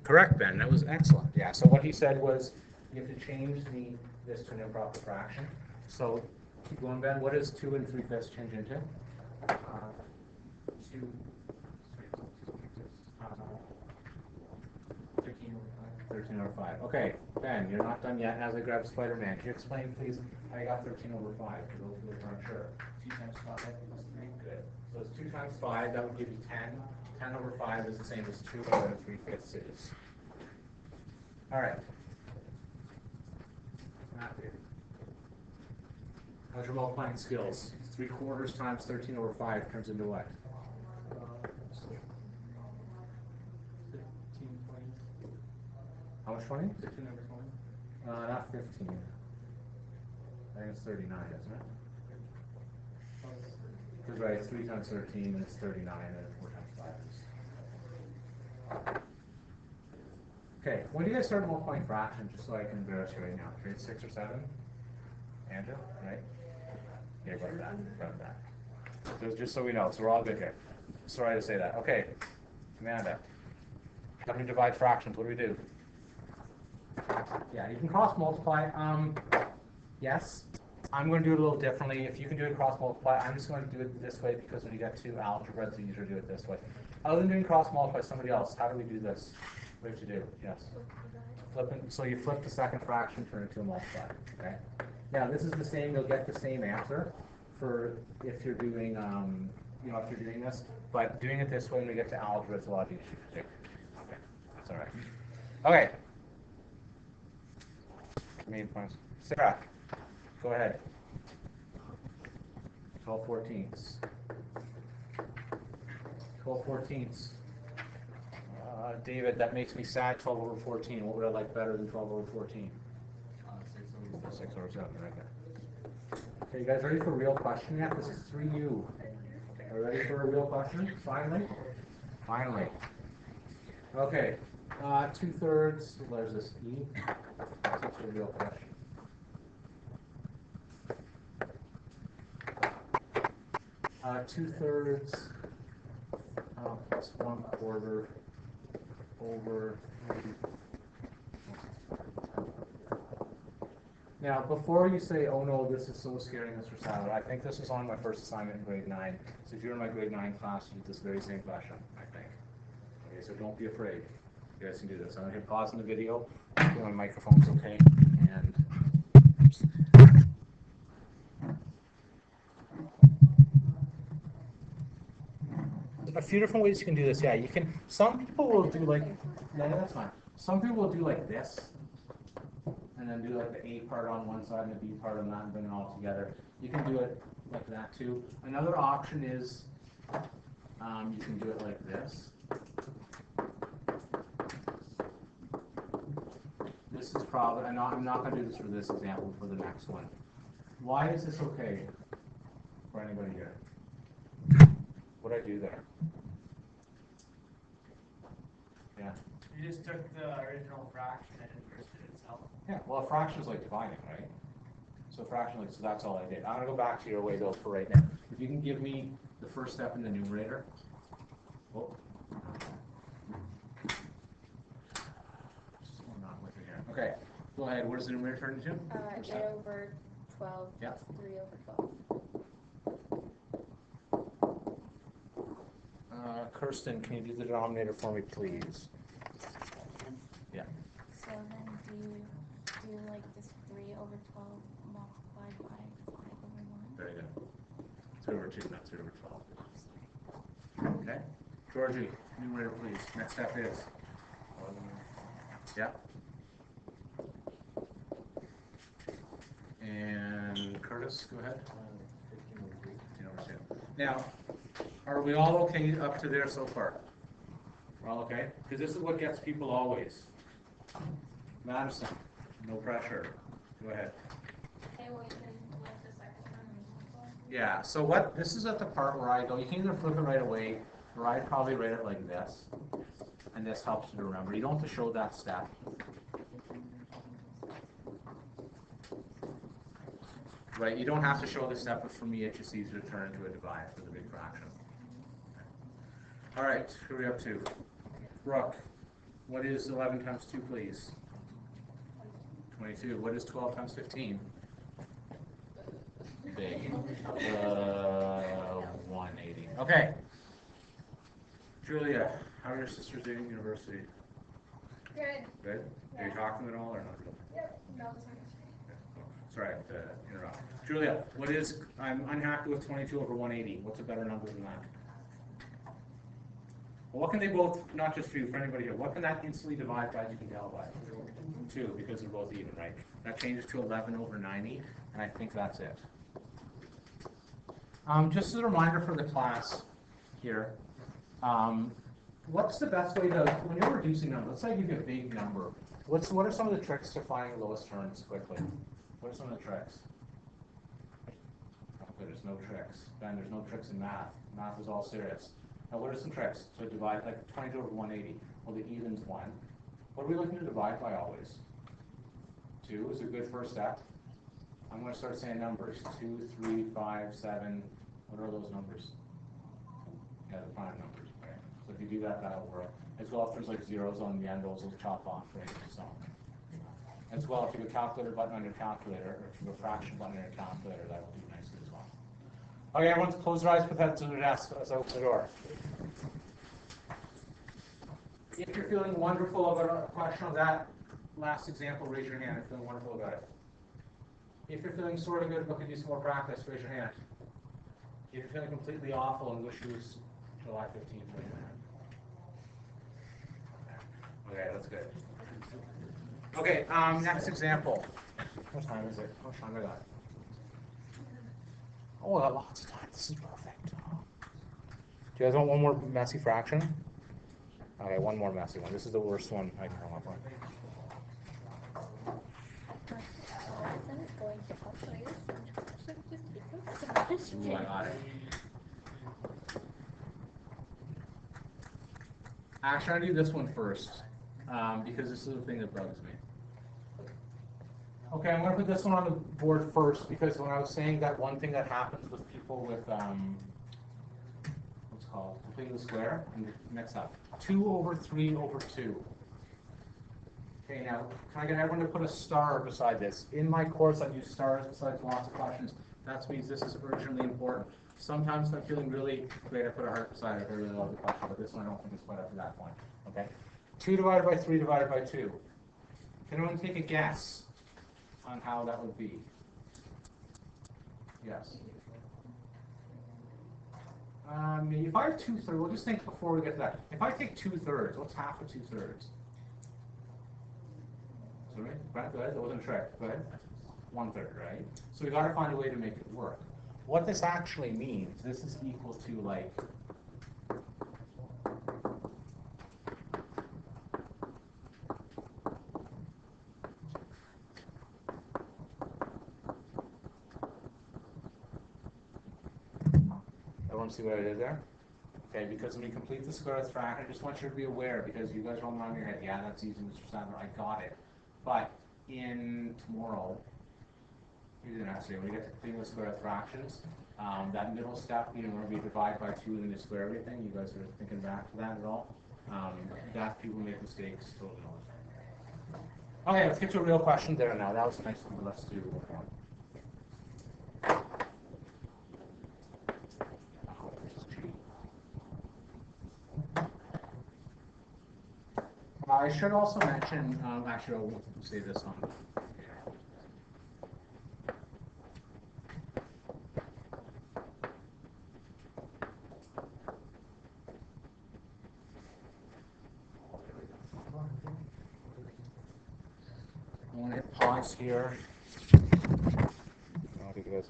Correct, Ben. That was excellent. Yeah. So what he said was you have to change this to an improper fraction. So keep going, Ben. What does 2 3/5 change into? 2, 13 over 5. 13 over 5. Okay, Ben, you're not done yet. As I grab Spider-Man, can you explain, please, how you got 13 over 5 for those who aren't sure? 2 times 5 plus 3. Good. So it's 2 times 5. That would give you 10. 10 over 5 is the same as 2 over 3/5 is. All right. Matthew. How's your multiplying skills? 3/4 times 13 over 5 turns into what? 15, 20. How much 20? 15 over 20. Not 15. I think it's 39, isn't it? Because right, 3 times 13 is 39, and 4 times 5 is. Okay, when do you guys start multiplying fractions, just so I can embarrass you right now? Grade 6 or 7? Andrew, right? Yeah, about that. Just so we know, so we're all good here. Sorry to say that. Okay, Amanda. How do we divide fractions? What do we do? Yeah, you can cross multiply. Yes. I'm going to do it a little differently. If you can do it cross multiply, I'm just going to do it this way because when you get to algebra, it's easier to do it this way. Other than doing cross multiply, somebody else, how do we do this? What do you have to do? Yes. Flipping. So you flip the second fraction, turn it to a multiply. Okay. Now this is the same. You'll get the same answer for if you're doing, if you're doing this. But doing it this way when we get to algebra, it's a lot easier to do. Okay. That's all right. Okay. Main points. Sarah, go ahead. 12/14. 12/14. David, that makes me sad. 12 over 14. What would I like better than 12 over 14? 6 over 7. Okay. Okay, you guys ready for a real question yet? This is 3U. Are you ready for a real question? Finally? Finally. Okay. 2/3. There's this E. That's a real question. 2/3 plus 1/4 over. Now, before you say, oh no, this is so scary, Mr. Sadler, I think this was on my first assignment in grade 9. So if you're in my grade 9 class, you did this very same question, I think. Okay, so don't be afraid. You guys can do this. I'm going to hit pause in the video. My microphone's okay. And a few different ways you can do this. Yeah, you can. Some people will do like, no, that's fine. Some people will do like this, and then do like the A part on one side and the B part on that, and bring it all together. You can do it like that too. Another option is you can do it like this. This is probably. I'm not going to do this for this example. For the next one. Why is this okay for anybody here? What did I do there? Yeah. You just took the original fraction and inversed it itself. Yeah, well, a fraction is like dividing, right? So a fraction, so that's all I did. I'm going to go back to your way, though, for right now. If you can give me the first step in the numerator. Oh. Just going on with it here. Okay, go ahead. What does the numerator turn into? 8 over 12 yeah. plus 3 over 12. Kirsten, can you do the denominator for me, please? Yeah. So then do you do like this 3 over 12 multiplied by 5 over 1? Very good. 3 over 2, not 3 over 12. Okay. Georgie, numerator, please. Next step is? Yeah. And Curtis, go ahead. 15 over 2. Now, are we all okay up to there so far? We're all okay? Because this is what gets people always. Madison, no pressure. Go ahead. Okay, well, you can flip the second one. Yeah, so what, this is at the part where I go, you can either flip it right away, or I'd probably write it like this. And this helps you to remember. You don't have to show that step. Right, you don't have to show the step, but for me, it's just easier to turn into a divide for the big fraction. All right, who are we up to? Brooke. What is 11 times 2, please? 22. What is 12 times 15? Big. 180. Okay. Julia, how are your sisters doing at university? Good. Good? Are you talking at all or not? Yep. No, Sorry to interrupt. Julia, what is, I'm unhappy with 22 over 180. What's a better number than that? Well, what can they both, not just for you, for anybody here, what can that instantly divide by, as you can tell by? 2, because they're both even, right? That changes to 11 over 90, and I think that's it. Just as a reminder for the class here, what's the best way to, when you're reducing numbers, let's say I give you a big number, what are some of the tricks to finding the lowest terms quickly? What are some of the tricks? Okay, there's no tricks. Ben, there's no tricks in math. Math is all serious. Now, what are some tricks to divide, like 22 over 180? Well, the even's 1. What are we looking to divide by always? 2 is a good first step. I'm going to start saying numbers. 2, 3, 5, 7. What are those numbers? Yeah, the prime numbers, right? So if you do that, that'll work. As well, if there's like zeros on the end, those will chop off, right? So, as well, if you have a calculator button on your calculator, or if you have a fraction button on your calculator, that will do nicely as well. Okay, everyone, close your eyes, put heads to their desk as I open the door. If you're feeling wonderful about a question on that last example, raise your hand. If you're feeling wonderful about it. If you're feeling sort of good but could use some more practice, raise your hand. If you're feeling completely awful and wish it was July 15th, raise your hand. Okay, that's good. Okay, next example. What time is it? How much time I got? Oh, I got lots of time. This is perfect. Do you guys want one more messy fraction? Okay, one more messy one. This is the worst one I can come up with. Ooh, I got it. Actually, I'll do this one first, because this is the thing that bugs me. Okay, I'm going to put this one on the board first, because when I was saying that one thing that happens with people with, what's it called, completing the square, and mix up. 2 over 3 over 2. Okay, now, can I get everyone to put a star beside this? In my course, I use stars beside lots of questions. That means this is urgently important. Sometimes if I'm feeling really great, I put a heart beside it. I really love the question, but this one I don't think is quite up to that point. Okay? 2 divided by 3 divided by 2. Can anyone take a guess on how that would be? Yes. If I have 2/3, we'll just think before we get to that. If I take 2/3, what's half of 2/3? Sorry, right, go ahead. That wasn't a trick. Go ahead. 1/3, right? So we got to find a way to make it work. What this actually means, this is equal to like everyone see what I did there? Okay, because when you complete the square root fraction, I just want you to be aware, because you guys are all nodding your head, yeah, that's easy, Mr. Sadler, I got it. But in tomorrow, maybe the next day, when we get to completing the square root fractions, that middle step, you know, where we divide by 2 and then you square everything, you guys are thinking back to that at all? That people make mistakes, totally knows. Okay, let's get to a real question there now. That was nice, let's do one. I should also mention, actually, I'll say this on. I want to hit pause here. I'll give you guys